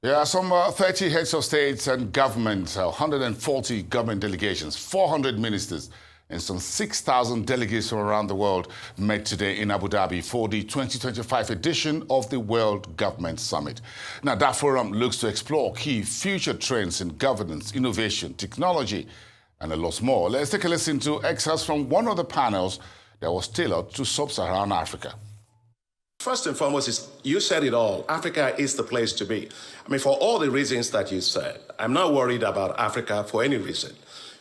Yeah, some 30 heads of states and governments, 140 government delegations, 400 ministers, and some 6,000 delegates from around the world met today in Abu Dhabi for the 2025 edition of the World Government Summit. Now, that forum looks to explore key future trends in governance, innovation, technology, and a lot more. Let's take a listen to excerpts from one of the panels that was tailored to sub-Saharan Africa. First and foremost is, you said it all, Africa is the place to be. I mean, for all the reasons that you said, I'm not worried about Africa for any reason.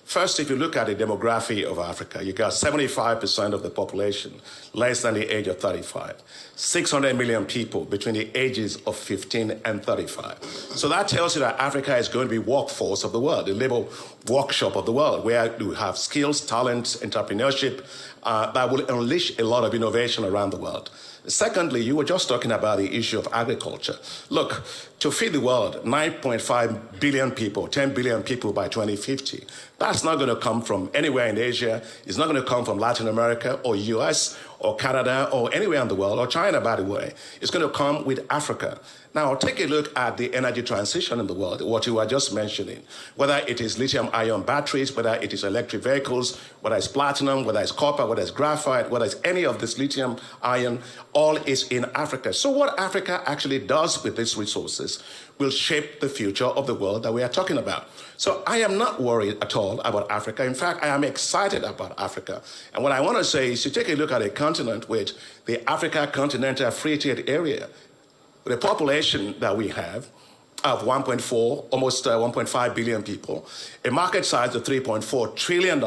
First, if you look at the demography of Africa, you got 75% of the population less than the age of 35. 600 million people between the ages of 15 and 35. So that tells you that Africa is going to be workforce of the world, the labor workshop of the world, where you have skills, talent, entrepreneurship that will unleash a lot of innovation around the world. Secondly, you were just talking about the issue of agriculture. Look, to feed the world, 9.5 billion people, 10 billion people by 2050, that's not going to come from anywhere in Asia. It's not going to come from Latin America or US or Canada or anywhere in the world, or China, by the way. It's going to come with Africa. Now, take a look at the energy transition in the world, what you were just mentioning, whether it is lithium-ion batteries, whether it is electric vehicles, whether it's platinum, whether it's copper, whether it's graphite, whether it's any of this lithium-ion, all is in Africa. So what Africa actually does with these resources will shape the future of the world that we are talking about. So I am not worried at all about Africa. In fact, I am excited about Africa. And what I want to say is to take a look at a continent with the Africa Continental Free Trade Area, the population that we have of 1.4, almost 1.5 billion people, a market size of $3.4 trillion.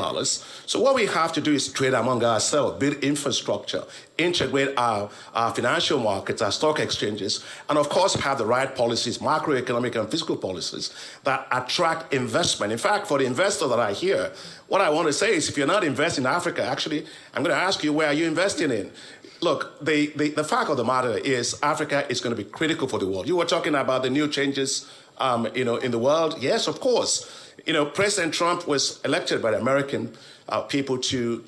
So what we have to do is trade among ourselves, build infrastructure, integrate our financial markets, our stock exchanges, and of course have the right policies, macroeconomic and fiscal policies that attract investment. In fact, for the investors that are here, what I want to say is if you're not investing in Africa, actually, I'm going to ask you, where are you investing in? Look, the fact of the matter is Africa is going to be critical for the world. You were talking about the new changes, in the world. Yes, of course. President Trump was elected by the American people to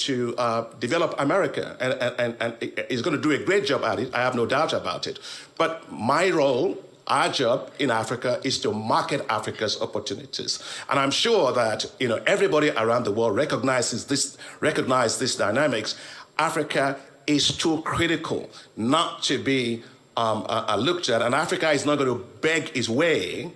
develop America, and he's going to do a great job at it. I have no doubt about it. But my role, our job in Africa, is to market Africa's opportunities. And I'm sure that everybody around the world recognizes these dynamics. Africa is too critical not to be looked at, and Africa is not going to beg its way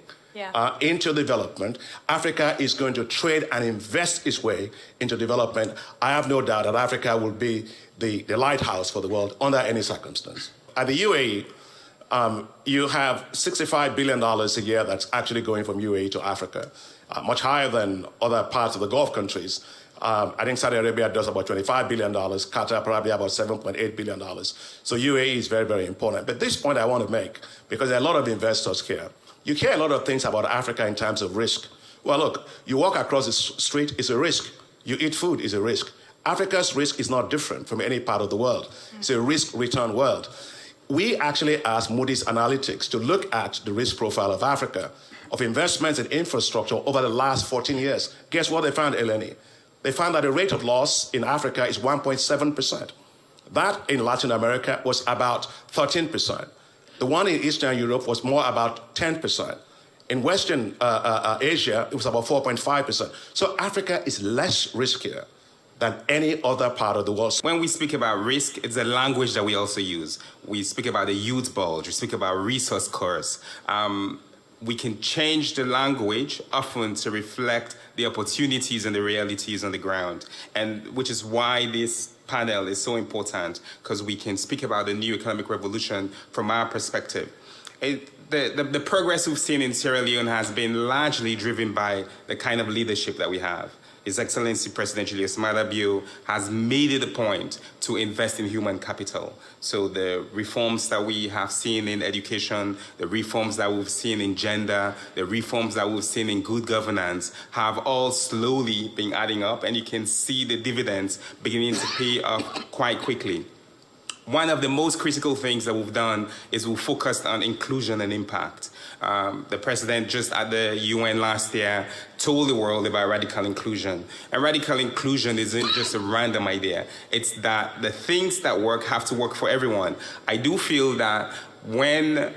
into development. Africa is going to trade and invest its way into development. I have no doubt that Africa will be the lighthouse for the world under any circumstance. At the UAE, you have $65 billion a year that's actually going from UAE to Africa, much higher than other parts of the Gulf countries. I think Saudi Arabia does about $25 billion, Qatar probably about $7.8 billion. So UAE is very, very important. But this point I want to make, because there are a lot of investors here. You hear a lot of things about Africa in terms of risk. Well, look, you walk across the street, it's a risk. You eat food, it's a risk. Africa's risk is not different from any part of the world. It's a risk-return world. We actually asked Moody's Analytics to look at the risk profile of Africa, of investments in infrastructure over the last 14 years. Guess what they found, Eleni? They found that the rate of loss in Africa is 1.7%. That in Latin America was about 13%. The one in Eastern Europe was more about 10%. In Western Asia, it was about 4.5%. So Africa is less riskier than any other part of the world. When we speak about risk, it's a language that we also use. We speak about the youth bulge, we speak about resource curse. We can change the language often to reflect the opportunities and the realities on the ground, and which is why this panel is so important, because we can speak about the new economic revolution from our perspective. The progress we've seen in Sierra Leone has been largely driven by the kind of leadership that we have. His Excellency President Julius Maada Bio has made it a point to invest in human capital. So the reforms that we have seen in education, the reforms that we've seen in gender, the reforms that we've seen in good governance have all slowly been adding up, and you can see the dividends beginning to pay off quite quickly. One of the most critical things that we've done is we've focused on inclusion and impact. The president just at the UN last year told the world about radical inclusion. And radical inclusion isn't just a random idea. It's that the things that work have to work for everyone. I do feel that when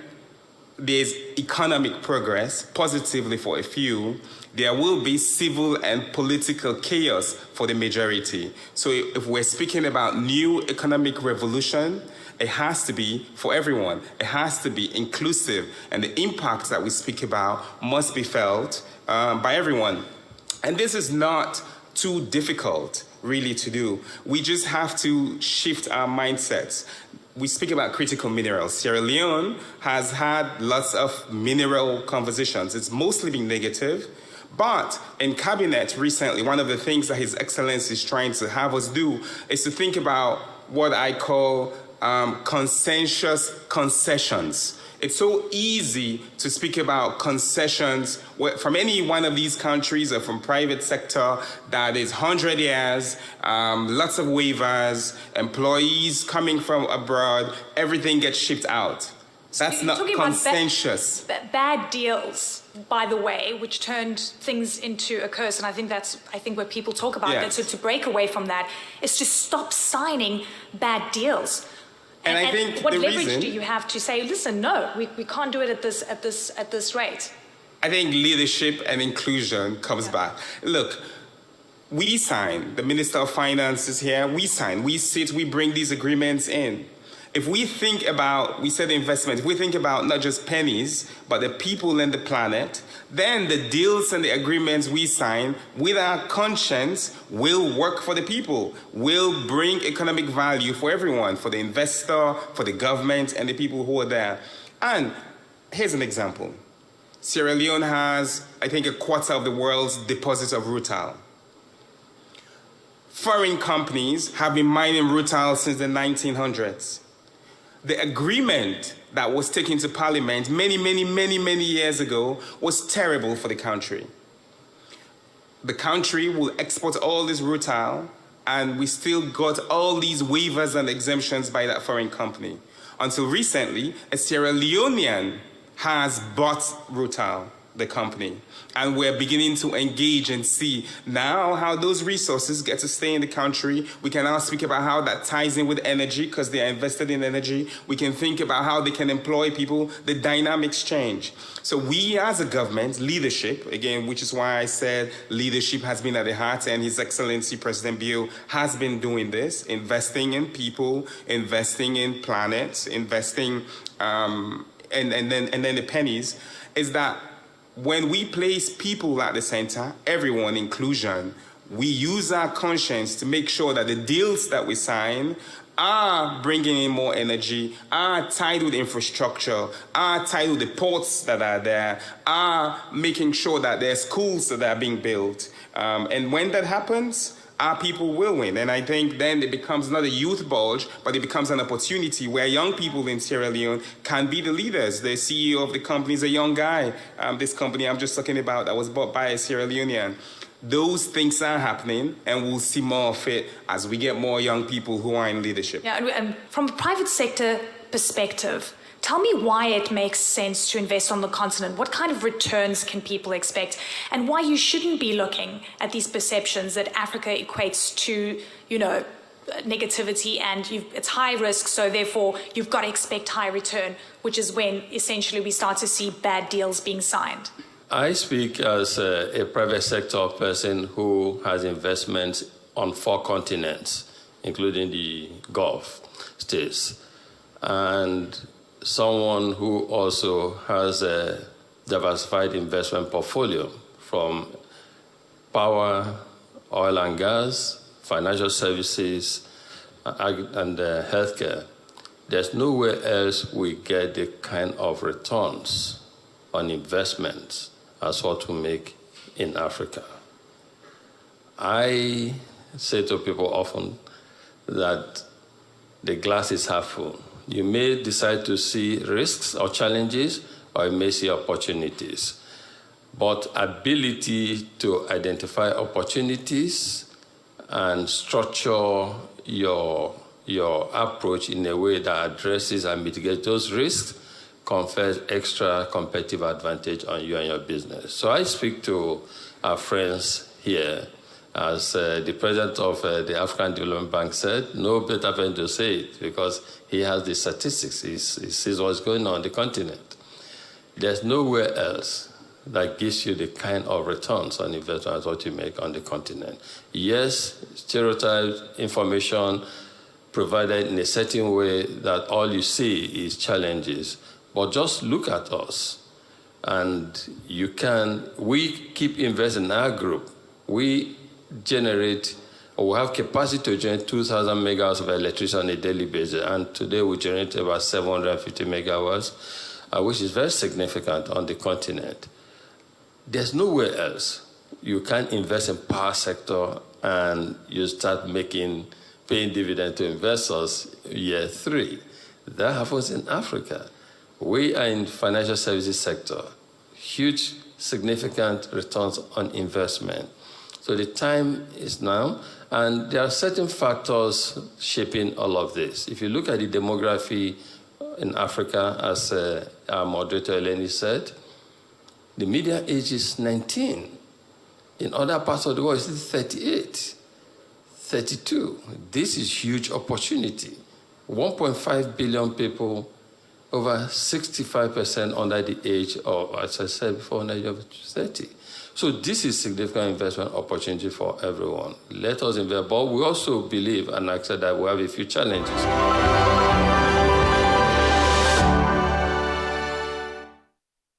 there's economic progress positively for a few, there will be civil and political chaos for the majority. So if we're speaking about new economic revolution, it has to be for everyone. It has to be inclusive, and the impact that we speak about must be felt by everyone. And this is not too difficult, really, to do. We just have to shift our mindsets. We speak about critical minerals. Sierra Leone has had lots of mineral conversations. It's mostly been negative. But in cabinet recently, one of the things that His Excellency is trying to have us do is to think about what I call consensus concessions. It's so easy to speak about concessions from any one of these countries or from private sector that is 100 years, lots of waivers, employees coming from abroad, everything gets shipped out. That's not consensus. Bad deals, by the way, which turned things into a curse, and I think where people talk about that, so to break away from that is to stop signing bad deals. And I think what leverage do you have to say, listen, no, we can't do it at this rate? I think leadership and inclusion comes back. Look, we sign, the Minister of Finance is here, we sign, we sit, we bring these agreements in. If we think about, we said investment, if we think about not just pennies, but the people and the planet, then the deals and the agreements we sign with our conscience will work for the people, will bring economic value for everyone, for the investor, for the government, and the people who are there. And here's an example. Sierra Leone has, I think, 1/4 of the world's deposits of rutile. Foreign companies have been mining rutile since the 1900s. The agreement that was taken to Parliament many years ago was terrible for the country. The country will export all this rutile, and we still got all these waivers and exemptions by that foreign company. Until recently, a Sierra Leonean has bought rutile, the company, and we're beginning to engage and see now how those resources get to stay in the country. We can now speak about how that ties in with energy because they are invested in energy. We can think about how they can employ people. The dynamics change. So we as a government, leadership, again, which is why I said leadership has been at the heart, and His Excellency President Bio has been doing this, investing in people, investing in planets, investing, and then the pennies, is that when we place people at the center, everyone, inclusion, we use our conscience to make sure that the deals that we sign are bringing in more energy, are tied with infrastructure, are tied with the ports that are there, are making sure that there are schools that are being built. And when that happens, our people will win. And I think then it becomes not a youth bulge, but it becomes an opportunity where young people in Sierra Leone can be the leaders. The CEO of the company is a young guy. This company I'm just talking about that was bought by a Sierra Leonean. Those things are happening, and we'll see more of it as we get more young people who are in leadership. Yeah, and from a private sector perspective, tell me why it makes sense to invest on the continent. What kind of returns can people expect? And why you shouldn't be looking at these perceptions that Africa equates to, negativity and it's high risk, so therefore you've got to expect high return, which is when essentially we start to see bad deals being signed. I speak as a private sector person who has investments on 4 continents, including the Gulf states, and someone who also has a diversified investment portfolio from power, oil and gas, financial services, and healthcare. There's nowhere else we get the kind of returns on investments as what we make in Africa. I say to people often that the glass is half full. You may decide to see risks or challenges, or you may see opportunities. But ability to identify opportunities and structure your approach in a way that addresses and mitigates those risks confers extra competitive advantage on you and your business. So I speak to our friends here, as the president of the African Development Bank said, no better than to say it, because he has the statistics, he sees what's going on the continent. There's nowhere else that gives you the kind of returns on investment as what you make on the continent. Yes, stereotypes, information provided in a certain way that all you see is challenges, but just look at us. And we keep investing in our group. We generate, or we have capacity to generate 2,000 megawatts of electricity on a daily basis, and today we generate about 750 megawatts, which is very significant on the continent. There's nowhere else you can invest in power sector and you start paying dividend to investors year 3. That happens in Africa. We are in financial services sector, huge, significant returns on investment. So the time is now, and there are certain factors shaping all of this. If you look at the demography in Africa, as our moderator Eleni said, the median age is 19. In other parts of the world, it's 38, 32. This is huge opportunity. 1.5 billion people, over 65% under the age of, as I said before, under the age of 30. So this is significant investment opportunity for everyone. Let us invest, but we also believe and accept that we have a few challenges.